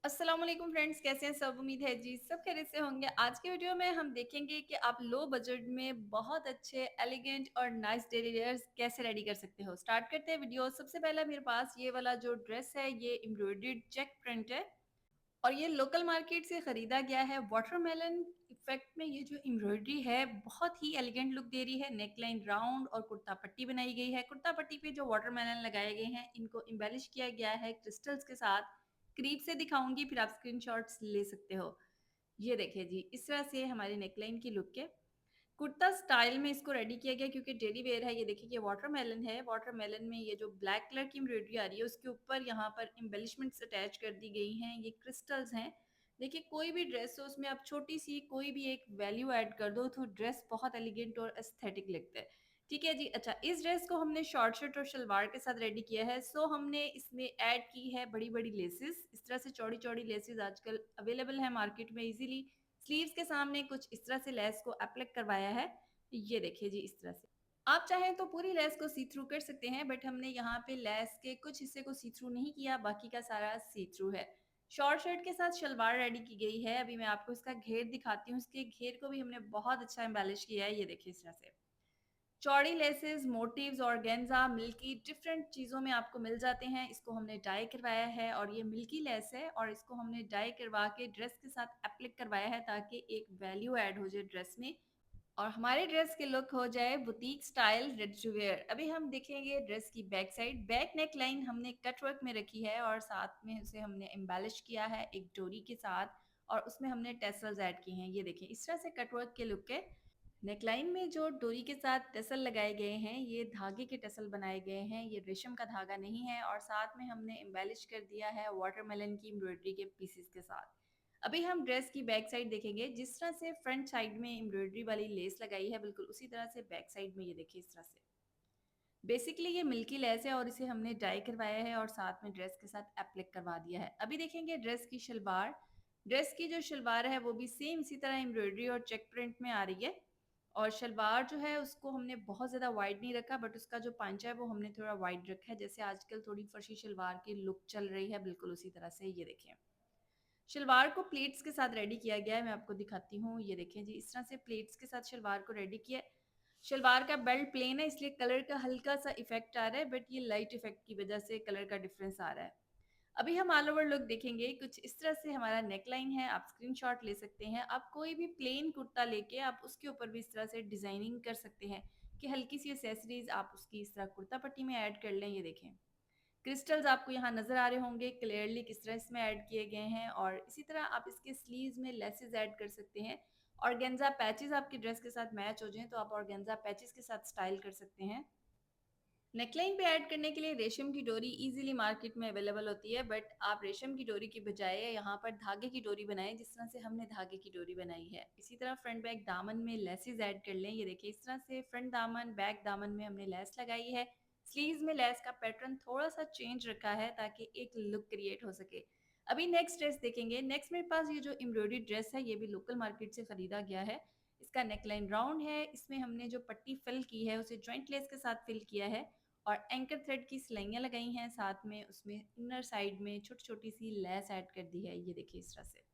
अस्सलाम वालेकुम फ्रेंड्स, कैसे हैं सब? उम्मीद है जी सब खैरियत से होंगे। आज के वीडियो में हम देखेंगे कि आप लो बजट में बहुत अच्छे एलिगेंट और नाइस डेली वेयर्स कैसे रेडी कर सकते हो। स्टार्ट करते हैं वीडियो। सबसे पहला मेरे पास ये वाला जो ड्रेस है ये एम्ब्रॉयडर्ड चेक प्रिंट है और ये लोकल मार्केट से खरीदा गया है। वाटरमेलन इफेक्ट में ये जो एम्ब्रॉयडरी है बहुत ही एलिगेंट लुक दे रही है। नेकलाइन राउंड और कुर्ता पट्टी बनाई गई है। कुर्ता पट्टी पे जो वाटरमेलन लगाए गए हैं इनको एम्बेलिश किया गया है क्रिस्टल्स के साथ। करीब से दिखाऊंगी, फिर आप स्क्रीनशॉट्स ले सकते हो। ये देखिए जी, इस तरह से हमारी नेकलाइन की लुक है। कुर्ता स्टाइल में इसको रेडी किया गया क्योंकि डेली वेयर है। ये देखिए कि वाटरमेलन है। वाटरमेलन में ये जो ब्लैक कलर की एम्ब्रॉयडरी आ रही है उसके ऊपर यहाँ पर एम्बेलिशमेंट्स अटैच कर दी गई हैं। ये क्रिस्टल्स हैं। देखिए, कोई भी ड्रेस हो उसमें आप छोटी सी कोई भी एक वैल्यू ऐड कर दो तो ड्रेस बहुत एलिगेंट और एस्थेटिक लगता है। ठीक है जी। अच्छा, इस ड्रेस को हमने शॉर्ट शर्ट और शलवार के साथ रेडी किया है। सो हमने इसमें ऐड की है बड़ी बड़ी लेसेस। इस तरह से चौड़ी चौड़ी लेसेस आजकल अवेलेबल है मार्केट में इजीली। स्लीव्स के सामने कुछ इस तरह से लेस को एप्लिक करवाया है। ये देखिए जी, इस तरह से आप चाहें तो पूरी लेस को सी थ्रू कर सकते हैं, बट हमने यहाँ पे लेस के कुछ हिस्से को सी थ्रू नहीं किया, बाकी का सारा सी थ्रू है। शॉर्ट शर्ट के साथ शलवार रेडी की गई है। अभी मैं आपको इसका घेर दिखाती हूँ। इसके घेर को भी हमने बहुत अच्छा एम्बेलिश किया है। ये देखिए, इस तरह से चौड़ी laces, motifs, organza, milky different चीज़ों में आपको मिल जाते हैं। इसको हमने डाई करवाया है और ये मिल्की लेस है और इसको हमने डाई करवा के ड्रेस के साथ एप्लिक करवाया है ताकि एक वैल्यू ऐड हो जाए ड्रेस में और हमारे ड्रेस की लुक हो जाए boutique style ready to wear. अभी हम देखेंगे ड्रेस की back side. Back neck line हमने कट वर्क में रखी है और साथ में उसे हमने एम्बेलिश किया है एक डोरी के साथ और उसमें हमने टेसल्स ऐड किए हैं। ये देखिए, इस तरह से कट वर्क के लुक है। नेकलाइन में जो डोरी के साथ टसल लगाए गए हैं ये धागे के टसल बनाए गए हैं। ये रेशम का धागा नहीं है और साथ में हमने एम्बेलिश कर दिया है वाटरमेलन की एम्ब्रॉयडरी के पीसेस के साथ। अभी हम ड्रेस की बैक साइड देखेंगे। जिस तरह से फ्रंट साइड में एम्ब्रॉयडरी वाली लेस लगाई है बिल्कुल उसी तरह से बैक साइड में ये देखिए इस तरह से। बेसिकली ये मिल्की लेस है और इसे हमने डाई करवाया है और साथ में ड्रेस के साथ एप्लिक करवा दिया है। अभी देखेंगे ड्रेस की शलवार। ड्रेस की जो शलवार है वो भी सेम इसी तरह एम्ब्रॉयडरी और चेक प्रिंट में आ रही है और शलवार जो है उसको हमने बहुत ज़्यादा वाइड नहीं रखा, बट उसका जो पांचा है वो हमने थोड़ा वाइड रखा है। जैसे आजकल थोड़ी फर्शी शलवार की लुक चल रही है बिल्कुल उसी तरह से। ये देखिए, शलवार को प्लेट्स के साथ रेडी किया गया है। मैं आपको दिखाती हूँ। ये देखें जी, इस तरह से प्लेट्स के साथ शलवार को रेडी किया है। शलवार का बेल्ट प्लेन है इसलिए कलर का हल्का सा इफेक्ट आ रहा है, बट ये लाइट इफेक्ट की वजह से कलर का डिफरेंस आ रहा है। अभी हम ऑल ओवर लुक देखेंगे। कुछ इस तरह से हमारा नेक लाइन है। आप स्क्रीनशॉट ले सकते हैं। आप कोई भी प्लेन कुर्ता लेके आप उसके ऊपर भी इस तरह से डिजाइनिंग कर सकते हैं कि हल्की सी एसेसरीज आप उसकी इस तरह कुर्ता पट्टी में ऐड कर लें। ये देखें, क्रिस्टल्स आपको यहाँ नज़र आ रहे होंगे क्लियरली किस तरह इसमें ऐड किए गए हैं और इसी तरह आप इसके स्लीव्स में लेसेस ऐड कर सकते हैं। ऑर्गेन्जा पैचेस आपकी ड्रेस के साथ मैच हो जाएं तो आप ऑर्गेन्जा पैचेस के साथ स्टाइल कर सकते हैं। नेकलाइन पे ऐड करने के लिए रेशम की डोरी इजीली मार्केट में अवेलेबल होती है, बट आप रेशम की डोरी की बजाय यहाँ पर धागे की डोरी बनाएं जिस तरह से हमने धागे की डोरी बनाई है। इसी तरह फ्रंट बैक दामन में लेसेस ऐड कर लें। ये देखिए, इस तरह से फ्रंट दामन बैक दामन में हमने लेस लगाई है। स्लीव्स में लेस का पैटर्न थोड़ा सा चेंज रखा है ताकि एक लुक क्रिएट हो सके। अभी नेक्स्ट ड्रेस देखेंगे। नेक्स्ट मेरे पास ये जो एम्ब्रॉयडरी ड्रेस है ये भी लोकल मार्केट से खरीदा गया है। इसका नेकलाइन राउंड है। इसमें हमने जो पट्टी फिल की है उसे जॉइंट लेस के साथ फिल किया है और एंकर थ्रेड की सिलाइयाँ लगाई हैं। साथ में उसमें इनर साइड में छोटी छोटी सी लेस ऐड कर दी है। ये देखिए, इस तरह से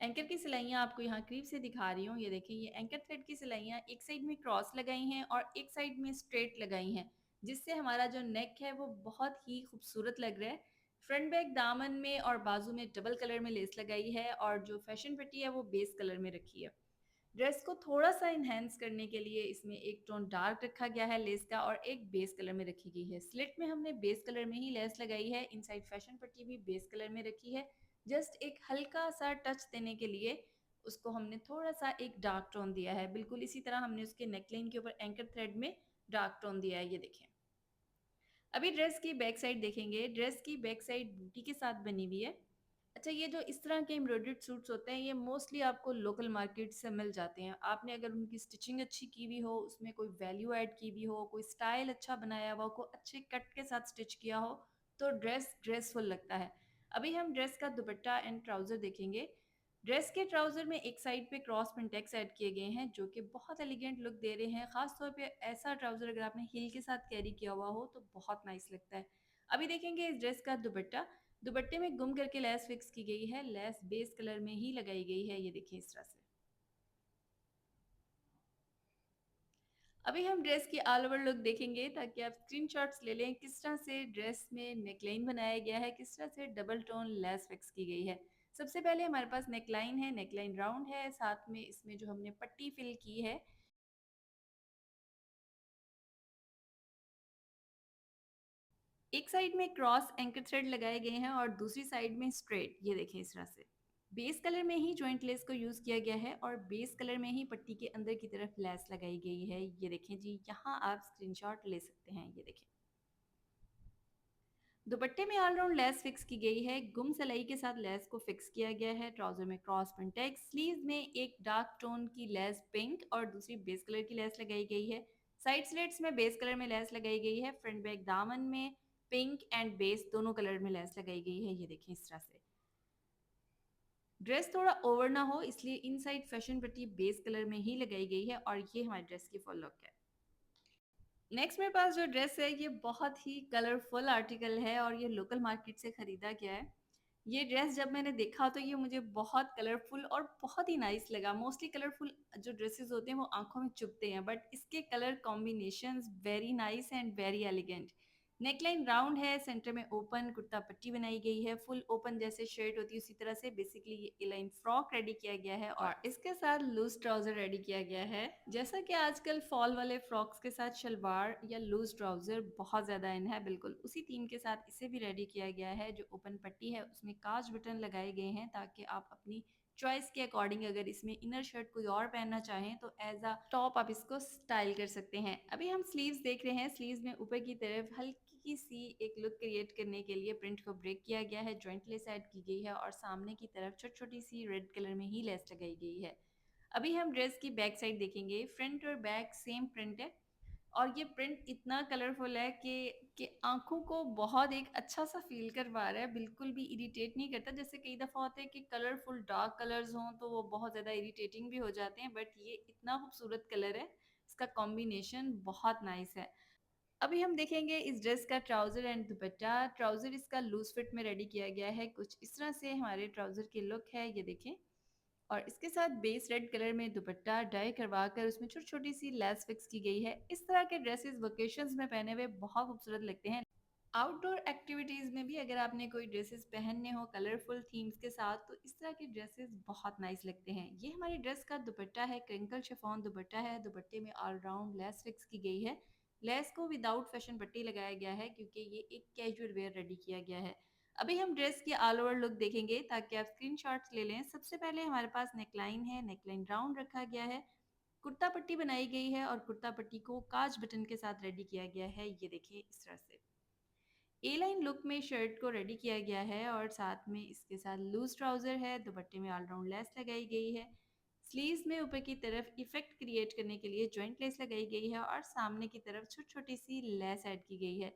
एंकर की सिलाइयाँ आपको यहाँ करीब से दिखा रही हूँ। ये देखिए, ये एंकर थ्रेड की सिलाइयाँ एक साइड में क्रॉस लगाई हैं और एक साइड में स्ट्रेट लगाई हैं, जिससे हमारा जो नेक है वो बहुत ही खूबसूरत लग रहा है। फ्रंट बैक दामन में और बाजू में डबल कलर में लेस लगाई है और जो फैशन पट्टी है वो बेस कलर में रखी है। ड्रेस को थोड़ा सा इन्हेंस करने के लिए इसमें एक टोन डार्क रखा गया है लेस का और एक बेस कलर में रखी गई है। स्लिट में हमने बेस कलर में ही लेस लगाई है। इनसाइड फैशन पट्टी भी बेस कलर में रखी है। जस्ट एक हल्का सा टच देने के लिए उसको हमने थोड़ा सा एक डार्क टोन दिया है। बिल्कुल इसी तरह हमने उसके नेकलाइन के ऊपर एंकर थ्रेड में डार्क टोन दिया है। ये देखें। अभी ड्रेस की बैक साइड देखेंगे। ड्रेस की बैक साइड बूटी के साथ बनी हुई है। अच्छा, ये जो इस तरह के एम्ब्रॉयडर्ड सूट्स होते हैं ये मोस्टली आपको लोकल मार्केट से मिल जाते हैं। आपने अगर उनकी स्टिचिंग अच्छी की हुई हो, उसमें कोई वैल्यू ऐड की हुई हो, कोई स्टाइल अच्छा बनाया हुआ हो, कोई अच्छे कट के साथ स्टिच किया हो तो ड्रेस ड्रेसफुल लगता है। अभी हम ड्रेस का दुपट्टा एंड ट्राउज़र देखेंगे। ड्रेस के ट्राउज़र में एक साइड पे क्रॉस पिंटेक्स ऐड किए गए हैं जो कि बहुत एलिगेंट लुक दे रहे हैं। ख़ास तौर पे ऐसा ट्राउज़र अगर आपने हील के साथ कैरी किया हुआ हो तो बहुत नाइस लगता है। अभी देखेंगे इस ड्रेस का दुपट्टा। दुपट्टे में गुम करके लेस फिक्स की गई है, लेस बेस कलर में ही लगाई गई है, ये देखिए इस तरह से। अभी हम ड्रेस की ऑल ओवर लुक देखेंगे ताकि आप स्क्रीनशॉट्स ले लें किस तरह से ड्रेस में नेकलाइन बनाया गया है, किस तरह से डबल टोन लेस फिक्स की गई है। सबसे पहले हमारे पास नेकलाइन है, नेकलाइन राउंड है, साथ में इसमें जो हमने पट्टी फिल की है, एक साइड में क्रॉस एंकर थ्रेड लगाए गए हैं और दूसरी साइड में स्ट्रेट, ये देखें इस तरह से। बेस कलर में ही जॉइंट लेस को यूज किया गया है और बेस कलर में ही पट्टी के अंदर की तरफ लेस लगाई गई है, ये देखें जी, यहाँ आप स्क्रीनशॉट ले सकते हैं, ये देखें। दुपट्टे में ऑलराउंड लेस फिक्स की गई है, गुम सलाई के साथ लेस को फिक्स किया गया है। ट्राउजर में क्रॉस पंटेक्स, स्लीव में एक डार्क टोन की लेस पिंक और दूसरी बेस कलर की लेस लगाई गई है। साइड स्लिट्स में बेस कलर में लेस लगाई गई है। फ्रंट बैक दामन में पिंक एंड बेस दोनों कलर में लेस लगाई गई है, ये देखें इस तरह से। ड्रेस थोड़ा ओवर ना हो इसलिए इनसाइड फैशन पट्टी बेस कलर में ही लगाई गई है और ये हमारे ड्रेस की फुल लुक है। नेक्स्ट मेरे पास जो ड्रेस है ये बहुत ही कलरफुल आर्टिकल है और ये लोकल मार्केट से खरीदा गया है। ये ड्रेस जब मैंने देखा तो ये मुझे बहुत कलरफुल और बहुत ही नाइस लगा। मोस्टली कलरफुल जो ड्रेसेस होते हैं वो आंखों में चुभते हैं, बट इसके colour combinations very nice and very elegant. Neckline round है, सेंटर में ओपन कुर्ता पट्टी बनाई गई है, फुल ओपन जैसे शर्ट होती है उसी तरह से बेसिकली ये इलाइन फ्रॉक रेडी किया गया है और इसके साथ लूज ट्राउजर रेडी किया गया है। जैसा कि आजकल फॉल वाले फ्रॉक्स के साथ शलवार या लूज ट्राउजर बहुत ज़्यादा इन है, बिल्कुल उसी थीम के साथ इसे भी रेडी किया गया है। जो ओपन पट्टी है उसमें काज बटन लगाए गए हैं ताकि आप अपनी चॉइस के अकॉर्डिंग अगर इसमें इनर शर्ट कोई और पहनना चाहें तो एज अ टॉप आप इसको स्टाइल कर सकते हैं। अभी हम स्लीव्स देख रहे हैं, स्लीव्स में ऊपर की तरफ हल्की सी एक लुक क्रिएट करने के लिए प्रिंट को ब्रेक किया गया है, जॉइंट लेस ऐड की गई है और सामने की तरफ छोटी छोटी सी रेड कलर में ही लेस लगाई गई है। अभी हम ड्रेस की बैक साइड देखेंगे, फ्रंट और बैक सेम प्रिंट है और ये प्रिंट इतना कलरफुल है कि आंखों को बहुत एक अच्छा सा फील करवा रहा है, बिल्कुल भी इरिटेट नहीं करता। जैसे कई दफ़ा होता है कि कलरफुल डार्क कलर्स हों तो वो बहुत ज़्यादा इरिटेटिंग भी हो जाते हैं, बट ये इतना खूबसूरत कलर है, इसका कॉम्बिनेशन बहुत नाइस है। अभी हम देखेंगे इस ड्रेस का ट्राउज़र एंड दुपट्टा। ट्राउज़र इसका लूज़ फिट में रेडी किया गया है, कुछ इस तरह से हमारे ट्राउज़र की लुक है, ये देखें। और इसके साथ बेस रेड कलर में दुपट्टा डाई करवा कर उसमें छोटी छोटी सी लेस फिक्स की गई है। इस तरह के ड्रेसेस वेकेशंस में पहने हुए बहुत खूबसूरत लगते हैं। आउटडोर एक्टिविटीज़ में भी अगर आपने कोई ड्रेसेस पहनने हो कलरफुल थीम्स के साथ तो इस तरह के ड्रेसेस बहुत नाइस लगते हैं। ये हमारी ड्रेस का दुपट्टा है, क्रिंकल शिफॉन दुपट्टा है। दुपट्टे में ऑलराउंड लेस फिक्स की गई है। लेस को विदाउट फैशन पट्टी लगाया गया है क्योंकि ये एक कैजुअल वेयर रेडी किया गया है। अभी हम ड्रेस की ऑल ओवर लुक देखेंगे ताकि आप स्क्रीनशॉट्स ले लें। सबसे पहले हमारे पास नेकलाइन है, नेकलाइन राउंड रखा गया है, कुर्ता पट्टी बनाई गई है और कुर्ता पट्टी को काज बटन के साथ रेडी किया गया है, ये देखिए इस तरह से। ए लाइन लुक में शर्ट को रेडी किया गया है और साथ में इसके साथ लूज ट्राउजर है। दुपट्टे में ऑलराउंड लेस लगाई गई है। स्लीव्स में ऊपर की तरफ इफेक्ट क्रिएट करने के लिए जॉइंट लेस लगाई गई है और सामने की तरफ छोटी छोटी सी लेस ऐड की गई है।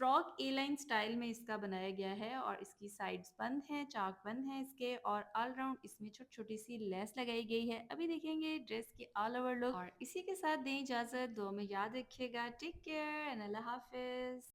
फ्रॉक ए लाइन स्टाइल में इसका बनाया गया है और इसकी साइड्स बंद हैं, चाक बंद हैं इसके और ऑल राउंड इसमें छोटी छोटी सी लेस लगाई गई है। अभी देखेंगे ड्रेस की ऑल ओवर लुक और इसी के साथ दें इजाज़त। दो में याद रखिएगा। टेक केयर एंड अल्लाह हाफिज़।